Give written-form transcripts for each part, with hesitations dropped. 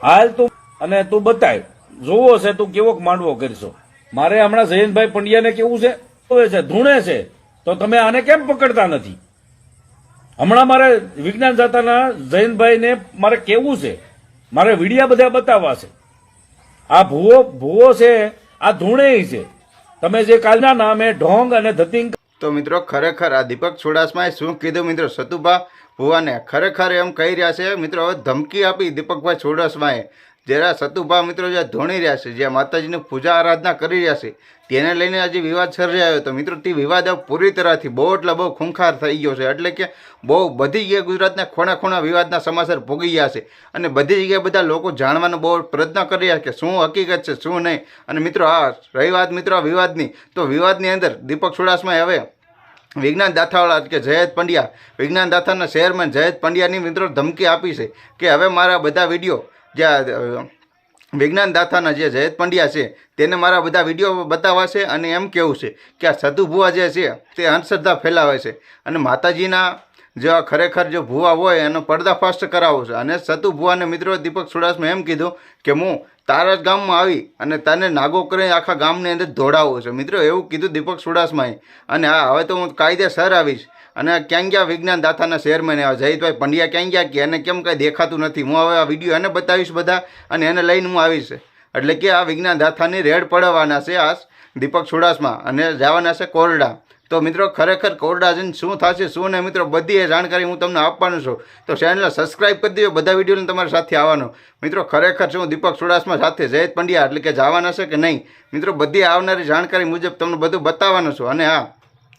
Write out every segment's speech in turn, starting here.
હાલ તું અને તું બતાય, જોવો છે તું કેવો માંડવો કરશો. મારે હમણાં જયંતભાઈ પંડ્યાને કેવું છે, ધૂણે છે, તો તમે આને કેમ પકડતા નથી? હમણાં મારે વિજ્ઞાન જાતાના જયંતભાઈને મારે કેવું છે, મારે વિડિયા બધા બતાવવા છે. આ ભૂવો છે, આ ધૂણે છે. તમે જે કાલના નામે ઢોંગ અને ધતિંગ. તો મિત્રો ખરેખર આ દીપક ચુડાસમાએ શું કીધું મિત્રો સતુભા ભુવાને ખરેખર એમ કહી રહ્યા છે મિત્રો. હવે ધમકી આપી દીપકભાઈ ચુડાસમાએ, જરા સતુભા મિત્રો જે ધોણી રહ્યા છે, જે માતાજીની પૂજા આરાધના કરી રહ્યા છે, તેને લઈને આજે વિવાદ સર્જાયો હતો મિત્રો. તે વિવાદ પૂરી તરહથી બહુ એટલે બહુ ખૂંખાર થઈ ગયો છે. એટલે કે બહુ બધી જગ્યાએ ગુજરાતના ખૂણા ખૂણા વિવાદના સમાચાર ભોગી ગયા છે અને બધી જગ્યાએ બધા લોકો જાણવાનો બહુ પ્રયત્ન કરી રહ્યા છે કે શું હકીકત છે શું નહીં. અને મિત્રો આ રહી વાત મિત્રો વિવાદની, તો વિવાદની અંદર દીપક ચુડાસમાએ હવે વિજ્ઞાન દાથાવાળા કે જયેશ પંડ્યા, વિજ્ઞાન દાથાના ચેરમેન જયેશ પંડ્યાની મિત્રો ધમકી આપી છે કે હવે મારા બધા વિડીયો જે વિજ્ઞાન દાથાના જે જયેશ પંડ્યા છે તેને મારા બધા વિડીયો બતાવવા છે અને એમ કહેવું છે કે આ સતુ ભુવા જે છે તે અંધશ્રદ્ધા ફેલાવે છે અને માતાજીના જે ખરેખર જો ભુવા હોય એનો પર્દાફાશ કરાવો છે. અને સતુ ભુવાને મિત્રો દીપક ચુડાસમાએ એમ કીધું કે હું તારા જ ગામમાં આવી અને તને નાગો કરી આખા ગામની અંદર દોડાવો છે મિત્રો, એવું કીધું દીપક ચુડાસમાએ. અને હા, હવે તો હું કાયદેસર આવીશ. અને ક્યાં ગયા વિજ્ઞાન દાથાના ચેરમેન જયેશભાઈ પંડ્યા ક્યાં ગયા કે એને કેમ કાંઈ દેખાતું નથી? હું હવે આ વિડીયો એને બતાવીશ બધા અને એને લઈને હું આવીશ. એટલે કે આ વિજ્ઞાન દાથાની રેડ પડવાના છે આ દીપક ચુડાસમા અને જવાના છે કોરડા. તો મિત્રો ખરેખર કોરડા જઈને શું થશે શું નહીં મિત્રો બધી જાણકારી હું તમને આપવાનું છું. તો ચેનલને સબસ્ક્રાઈબ કરી દેજો, બધા વિડીયોને તમારી સાથે આવવાનો. મિત્રો ખરેખર શું દીપક ચુડાસમા સાથે જયેશ પંડ્યા એટલે કે જવાના છે કે નહીં મિત્રો બધી આવનારી જાણકારી મુજબ તમને બધું બતાવવાનું છું. અને હા,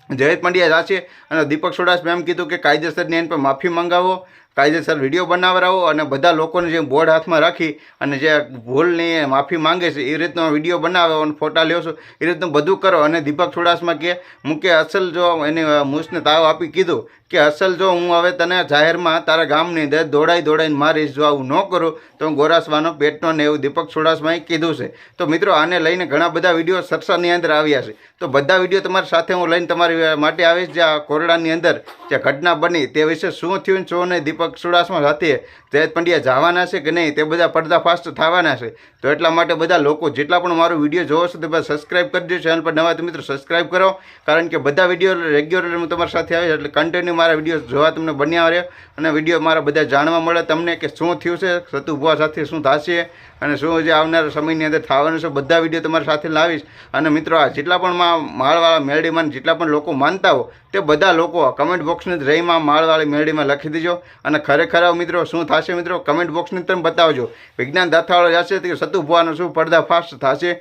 જયેશ પંડ્યા જશે અને દીપક ચુડાસમા એમ કીધું કે કાયદેસરની એની પર માફી મંગાવો, કાયદેસર વિડીયો બનાવરાવો અને બધા લોકોને જે બોર્ડ હાથમાં રાખી અને જે ભૂલની માફી માંગે છે એ રીતનો વિડીયો બનાવો અને ફોટા લ્યો છો એ રીતનું બધું કરો. અને દીપક ચુડાસમા કે મૂકે અસલ જો એને મૂછને તાવ આપી કીધું કે અસલ જો હું હવે તને જાહેરમાં તારા ગામની અંદર દોડાઈને મારીશ, જો આવું ન કરું તો હું ગોરાસવાનો પેટનો ને એવું દીપક ચુડાસમાએ કીધું છે. તો મિત્રો આને લઈને ઘણા બધા વિડીયો સરસાની અંદર આવ્યા છે. તો બધા વિડીયો તમારી સાથે હું લઈને તમારી માટે આવીશ. જે આ કોરડાની અંદર જે ઘટના બની તે વિશે શું થયું શું નહીં, દીપક ચુડાસમા સાથે જયેશ પંડ્યા જવાના છે કે નહીં તે બધા પર્દાફાશ થવાના છે. તો એટલા માટે બધા લોકો જેટલા પણ મારો વિડીયો જોવો છો તે બધા સબસ્ક્રાઈબ કરી દેજો. ચેનલ પર નવા તો મિત્રો સબસ્ક્રાઈબ કરો, કારણ કે બધા વિડીયો રેગ્યુલર હું તમારી સાથે આવીશ એટલે કન્ટિન્યુ મારા વિડીયો જોવા તમને બન્યા રહે અને વિડીયો મારા બધા જાણવા મળે તમને કે શું થયું છે સતુ ભુવા સાથે, શું થશે અને શું જે આવનારા સમયની અંદર થવાનું છે. બધા વિડીયો તમારી સાથે લાવીશ. અને મિત્રો આ જેટલા પણ માળવાળા મેરડીમાં જેટલા પણ લોકો માનતા હો તે બધા લોકો કમેન્ટ બોક્સની રહીમાં માળવાળી મેરડીમાં લખી દેજો. અને ખરેખર મિત્રો શું થશે મિત્રો કમેન્ટ બોક્સની તમે બતાવજો. વિજ્ઞાન દાથાવાળો જશે તો સતુ ભુવાનો શું પર્દાફાશ થશે?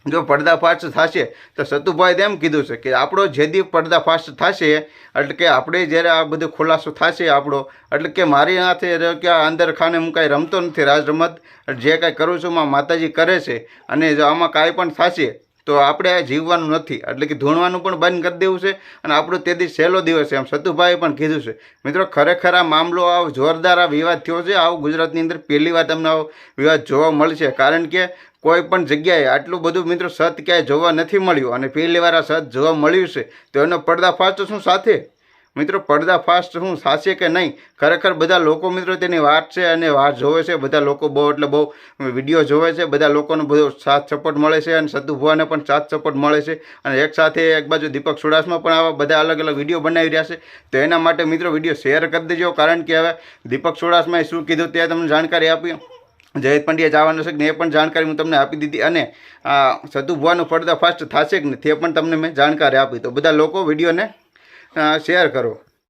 જો પર્દાફાશ થશે તો સતુભાઈએ એમ કીધું છે કે આપણો જે દી પર્દાફાશ થશે એટલે કે આપણે જ્યારે આ બધું ખુલાસો થશે આપણો એટલે કે મારી હાથે કે અંદર ખાને હું કાંઈ રમતો નથી રાજ રમત, જે કાંઈ કરું છું માતાજી કરે છે અને જો આમાં કાંઈ પણ થશે તો આપણે જીવવાનું નથી એટલે કે ધૂણવાનું પણ બંધ કરી દેવું છે અને આપણો તે દિવસ સહેલો દિવસ છે એમ સતુભાઈએ પણ કીધું છે. મિત્રો ખરેખર આ મામલો આવો જોરદાર આ વિવાદ થયો છે. આવું ગુજરાતની અંદર પહેલી વાર તમને આવો વિવાદ જોવા મળશે, કારણ કે કોઈ પણ જગ્યાએ આટલું બધું મિત્રો સત ક્યાંય જોવા નથી મળ્યું અને પહેલી વાર આ સત જોવા મળ્યું છે. તો એનો પર્દાફાશ શું સાથે મિત્રો પર્દાફાશ શું થશે કે નહીં? ખરેખર બધા લોકો મિત્રો તેની વાત છે અને વાત જોવે છે. બધા લોકો બહુ એટલે બહુ વિડીયો જોવે છે. બધા લોકોનો બધો સાથ સપોર્ટ મળે છે અને સતુ ભુવાને પણ સાથ સપોર્ટ મળે છે. અને એક સાથે એક બાજુ દીપક ચુડાસમા પણ આવા બધા અલગ અલગ વિડીયો બનાવી રહ્યા છે. તો એના માટે મિત્રો વિડીયો શેર કરી દેજો, કારણ કે હવે દીપક ચુડાસમાએ શું કીધું તે તમને જાણકારી આપી. જયેશ પંડ્યા જવાનું છે ને એ પણ જાણકારી હું તમને આપી દીધી. અને સતુ ભુવાનો પર્દાફાશ થશે કે નહીં તે પણ તમને મેં જાણકારી આપી. તો બધા લોકો વિડીયોને શેર કરો.